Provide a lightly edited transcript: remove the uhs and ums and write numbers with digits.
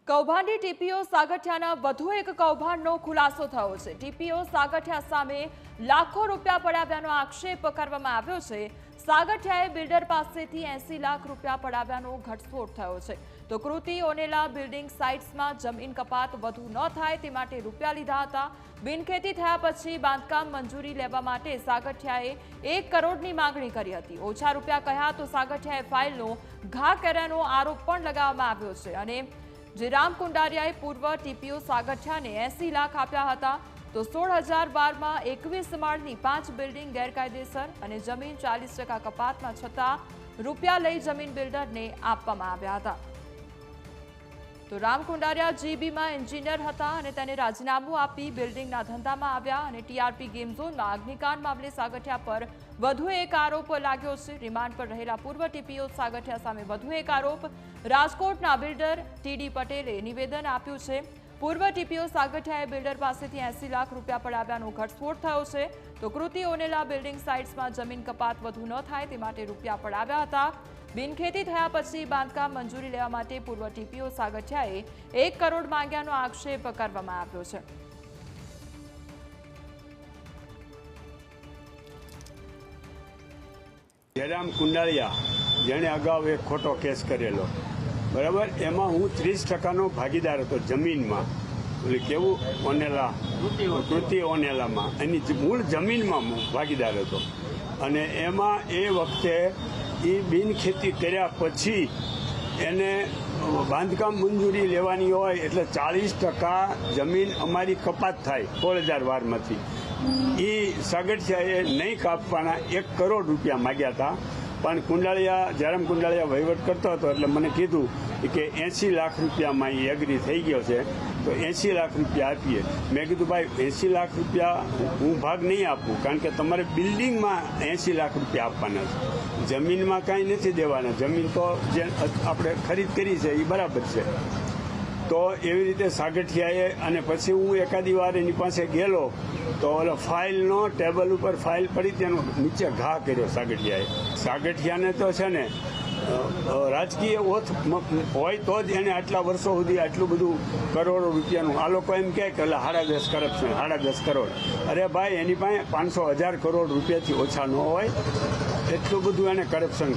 કૌભાંડી TPO સાગઠિયાના વધુ એક કૌભાંડનો ખુલાસો થયો છે। ટીપીઓ સાગઠિયા સામે લાખો રૂપિયા પડાવ્યાનો આક્ષેપ કરવામાં આવ્યો છે। સાગઠિયાએ બિલ્ડર પાસેથી 80 લાખ રૂપિયા પડાવ્યાનો ઘટસ્ફોટ થયો છે। તો કૃતિ ઓનેલા બિલ્ડિંગ સાઇટ્સમાં જમીન કપાત વધુ ન થાય તે માટે રૂપિયા લીધા હતા। બિનખેતી થયા પછી બાંધકામ મંજૂરી લેવા માટે સાગઠિયાએ 1 કરોડની માંગણી કરી હતી। ઓછા રૂપિયા કહ્યા તો સાગઠિયાએ ફાઇલનો ઘા કર્યાનો આરોપ પણ લગાવવામાં આવ્યો છે અને જે રામ કુંડારિયાએ પૂર્વ ટીપીઓ સાગઠિયાને 80 લાખ આપ્યા હતા। તો 16,012માં 21 માળની 5 બિલ્ડિંગ ગેરકાયદેસર અને જમીન 40% કપાતમાં છતાં રૂપિયા લઈ જમીન બિલ્ડરને આપવામાં આવ્યા હતા। તો રામ કુંડારિયા જીબીમાં એન્જિનિયર હતા અને તેને રાજીનામું આપી બિલ્ડિંગના ધંધામાં આવ્યા અને ટીઆરપી ગેમ ઝોનમાં અગ્નિકાંડ મામલે સાગઠિયા પર વધુ એક આરોપ લાગ્યો છે। રિમાન્ડ પર રહેલા પૂર્વ ટીપીઓ સાગઠિયા સામે વધુ એક આરોપ। રાજકોટના બિલ્ડર ટીડી પટેલે નિવેદન આપ્યું છે। પૂર્વ ટીપીઓ સાગઠિયાએ બિલ્ડર પાસેથી 80 લાખ રૂપિયા પડાવ્યાનો ઘટસ્ફોટ થયો છે। તો કૃતિ ઓનેલા બિલ્ડિંગ સાઇટ્સમાં જમીન કપાત વધુ ન થાય તે માટે રૂપિયા પડાવ્યા હતા। બિનખેતી થયા પછી બાંધકામ મંજૂરી લેવા માટે પૂર્વ ટીપીઓ સાગઠિયાએ 1 કરોડ માંગ્યાનો આક્ષેપ કરવામાં આવ્યો છે। જયરામ કુંડારિયા જેણે અગાઉ એક ખોટો કેસ કરેલો, બરાબર, એમાં હું 30%નો ભાગીદાર હતો જમીનમાં, એટલે કેવું ઓનેલા કૃતિ ઓનેલામાં એની મૂળ જમીનમાં હું ભાગીદાર હતો અને એમાં એ વખતે એ બિનખેતી કર્યા પછી એને બાંધકામ મંજૂરી લેવાની હોય એટલે 40% જમીન અમારી કપાત થાય 16,012માંથી। એ સાગઠિયાએ નહીં કાપવાના 1 કરોડ રૂપિયા માગ્યા હતા, પણ કુંડારિયા જયરામ કુંડારિયા વહીવટ કરતો હતો એટલે મને કીધું કે 80 લાખ રૂપિયામાં એ એગ્રી થઈ ગયો છે તો 80 લાખ રૂપિયા આપીએ। મેં કીધું ભાઈ 80 લાખ રૂપિયા હું ભાગ નહીં આપું, કારણ કે તમારે બિલ્ડિંગમાં 80 લાખ રૂપિયા આપવાના છે, જમીનમાં કાંઈ નથી દેવાના। જમીન તો જે આપણે ખરીદ કરી છે એ બરાબર છે। તો એવી રીતે સાગઠિયાએ અને પછી હું એકાદી વાર એની પાસે ગયેલો તો ઓલો ફાઇલનો ટેબલ ઉપર ફાઇલ પડી તેનો નીચે ઘા કર્યો સાગઠિયાએ। સાગઠિયાને તો છે ને રાજકીય ઓથ હોય તો જ એને આટલા વર્ષો સુધી આટલું બધું કરોડો રૂપિયાનું, આ લોકો એમ કહે કે 10.5 કરપ્શન 10.5 કરોડ, અરે ભાઈ એની પાસે 500,000 કરોડ રૂપિયાથી ઓછા ન હોય એટલું બધું એને કરપ્શન